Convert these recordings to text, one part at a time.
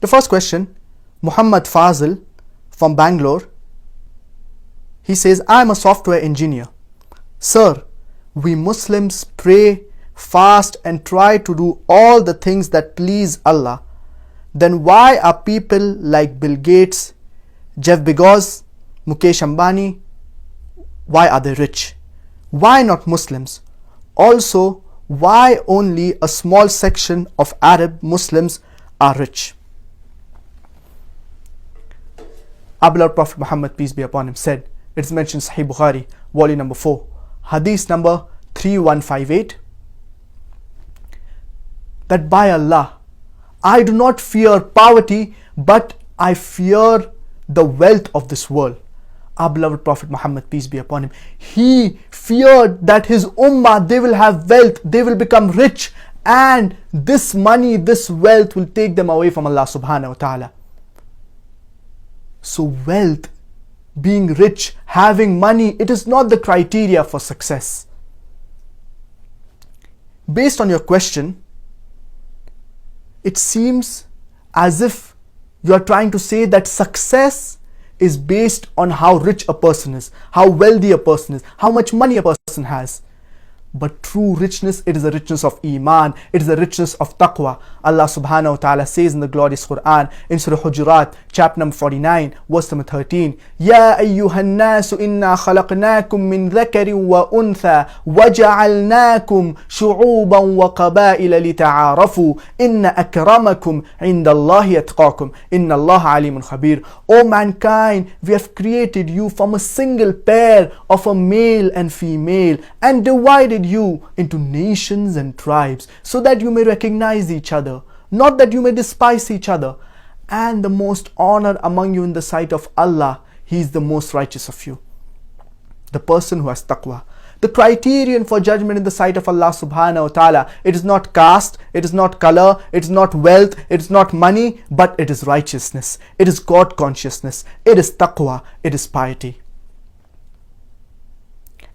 The first question, Muhammad Fazil from Bangalore. He says, I am a software engineer. Sir, we Muslims pray, fast and try to do all the things that please Allah. Then why are people like Bill Gates, Jeff Bezos, Mukesh Ambani, why are they rich? Why not Muslims? Also, why only a small section of Arab Muslims are rich? Our beloved Prophet Muhammad, peace be upon him, said, it is mentioned Sahih Bukhari, volume number 4, hadith number 3158, that by Allah, I do not fear poverty, but I fear the wealth of this world. Our beloved Prophet Muhammad, peace be upon him, he feared that his ummah, they will have wealth, they will become rich, and this money, this wealth will take them away from Allah subhanahu wa ta'ala. So wealth, being rich, having money, it is not the criteria for success. Based on your question, it seems as if you are trying to say that success is based on how rich a person is, how wealthy a person is, how much money a person has. But true richness, it is a richness of Iman, it is a richness of Taqwa. Allah subhanahu wa ta'ala says in the glorious Quran, in Surah Hujurat, chapter number 49, verse number 13, Ya ayyuhan nasu inna khalaqnakum min dhakarin wa untha wa ja'alnakum shu'uban wa qabaila lita'arafu inna akramakum indallahi atqakum inna Allah alimun khabir. O mankind, we have created you from a single pair of a male and female and divided you into nations and tribes so that you may recognize each other, not that you may despise each other. And the most honored among you in the sight of Allah, He is the most righteous of you. The person who has taqwa. The criterion for judgment in the sight of Allah subhanahu wa ta'ala, it is not caste, it is not color, it is not wealth, it is not money, but it is righteousness, it is God consciousness, it is taqwa, it is piety.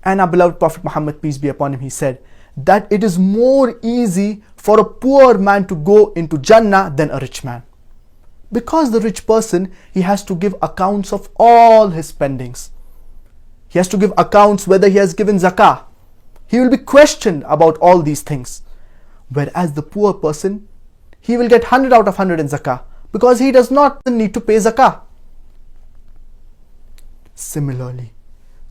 And our beloved Prophet Muhammad, peace be upon him, he said that it is more easy for a poor man to go into Jannah than a rich man. Because the rich person, he has to give accounts of all his spendings. He has to give accounts whether he has given zakah. He will be questioned about all these things. Whereas the poor person, he will get 100 out of 100 in zakah because he does not need to pay zakah. Similarly,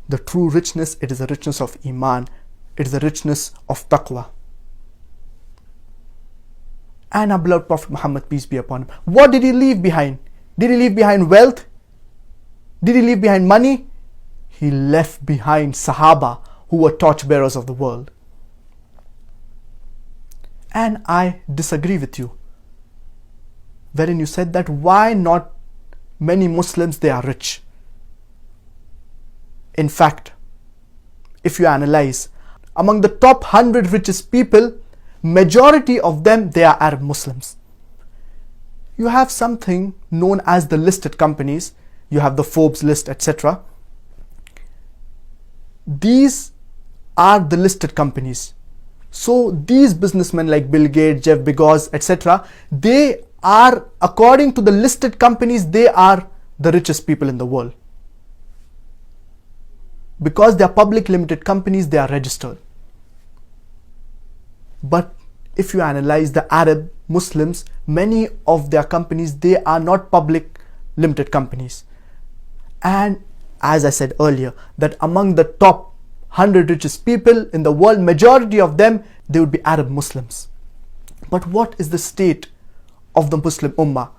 the true richness, it is a richness of Iman, it is a richness of Taqwa. And our beloved Prophet Muhammad, peace be upon him, what did he leave behind? Did he leave behind wealth? Did he leave behind money? He left behind Sahaba, who were torchbearers of the world. And I disagree with you, wherein you said that why not many Muslims, they are rich. In fact, if you analyze, among the top 100 richest people, majority of them, they are Arab Muslims. You have something known as the listed companies, you have the Forbes list, etc. These are the listed companies. So these businessmen like Bill Gates, Jeff Bezos, etc., they are, according to the listed companies, they are the richest people in the world. Because they are public limited companies, they are registered. But if you analyze the Arab Muslims, many of their companies, they are not public limited companies. And as I said earlier, that among the top 100 richest people in the world, majority of them, they would be Arab Muslims. But what is the state of the Muslim Ummah?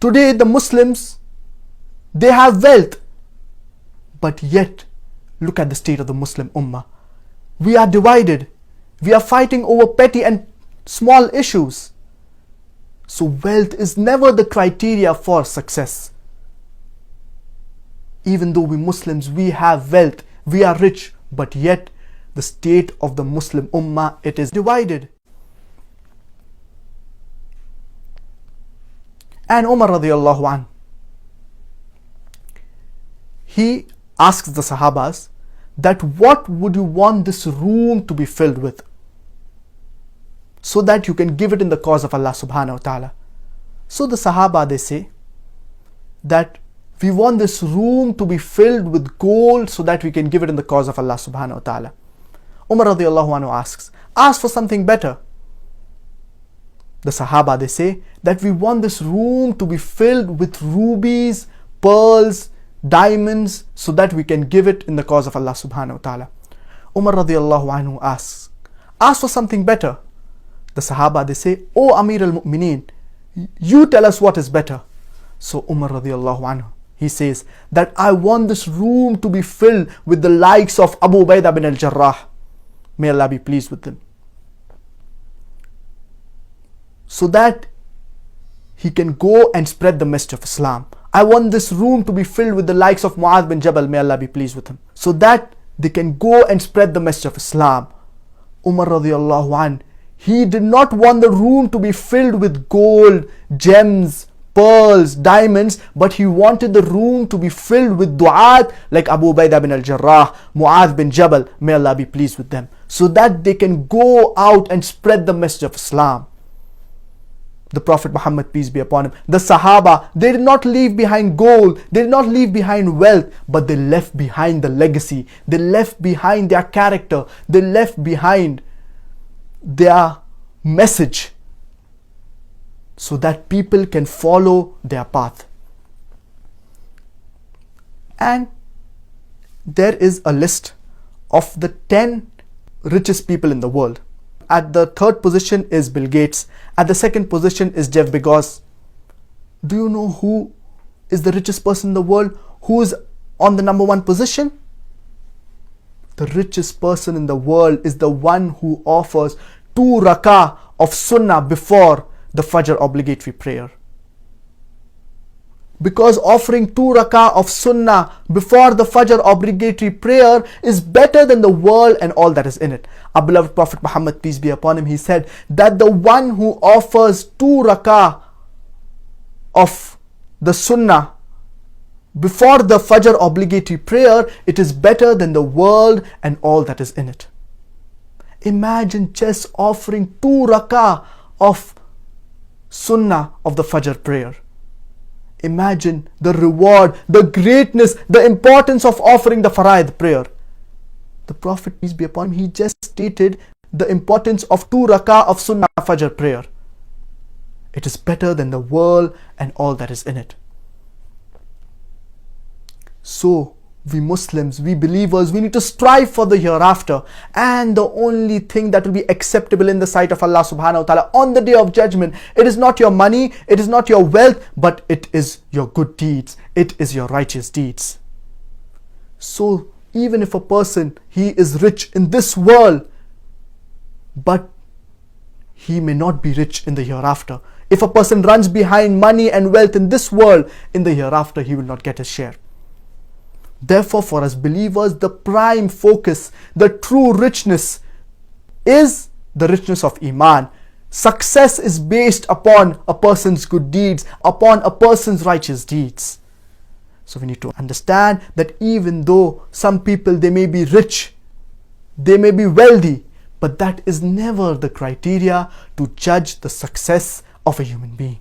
Today the Muslims, they have wealth, but yet look at the state of the Muslim Ummah. We are divided. We are fighting over petty and small issues. So wealth is never the criteria for success. Even though we Muslims, we have wealth, we are rich, but yet the state of the Muslim Ummah, it is divided. And Umar radiallahu anhu, he asks the Sahabas that what would you want this room to be filled with, so that you can give it in the cause of Allah subhanahu wa ta'ala. So the Sahaba, they say that we want this room to be filled with gold so that we can give it in the cause of Allah subhanahu wa ta'ala. Umar radiallahu anhu asks, ask for something better. The Sahaba, they say that we want this room to be filled with rubies, pearls, diamonds so that we can give it in the cause of Allah subhanahu wa ta'ala. Umar radiallahu anhu asks, ask for something better. The Sahaba, they say, O Amir al-Mu'mineen, you tell us what is better. So Umar radiallahu anhu, he says that I want this room to be filled with the likes of Abu Ubaidah bin al-Jarrah. May Allah be pleased with them. So that he can go and spread the message of Islam. I want this room to be filled with the likes of Mu'adh bin Jabal, may Allah be pleased with him. So that they can go and spread the message of Islam. Umar radiallahu anhu, he did not want the room to be filled with gold, gems, pearls, diamonds, but he wanted the room to be filled with du'at like Abu Ubaidah bin al-Jarrah, Mu'adh bin Jabal, may Allah be pleased with them, so that they can go out and spread the message of Islam. The Prophet Muhammad, peace be upon him, the Sahaba, they did not leave behind gold, they did not leave behind wealth, but they left behind the legacy, they left behind their character, they left behind their message, so that people can follow their path. And there is a list of the 10 richest people in the world. At the third position is Bill Gates. At the second position is Jeff Bezos. Do you know who is the richest person in the world? Who is on the number one position? The richest person in the world is the one who offers 2 rakah of sunnah before the Fajr obligatory prayer. Because offering 2 rakah of sunnah before the Fajr obligatory prayer is better than the world and all that is in it. Our beloved Prophet Muhammad, peace be upon him, he said that the one who offers 2 rakah of the sunnah before the Fajr obligatory prayer, it is better than the world and all that is in it. Imagine just offering 2 rakah of sunnah of the Fajr prayer. Imagine the reward, the greatness, the importance of offering the Faraid prayer. The Prophet, peace be upon him, he just stated the importance of 2 rakah of Sunnah Fajr prayer. It is better than the world and all that is in it. So, we Muslims, we believers, we need to strive for the hereafter, and the only thing that will be acceptable in the sight of Allah subhanahu wa ta'ala on the day of judgment, it is not your money, it is not your wealth, but it is your good deeds, it is your righteous deeds. So even if a person, he is rich in this world, but he may not be rich in the hereafter. If a person runs behind money and wealth in this world, in the hereafter he will not get his share. Therefore, for us believers, the prime focus, the true richness is the richness of Iman. Success is based upon a person's good deeds, upon a person's righteous deeds. So we need to understand that even though some people, they may be rich, they may be wealthy, but that is never the criteria to judge the success of a human being.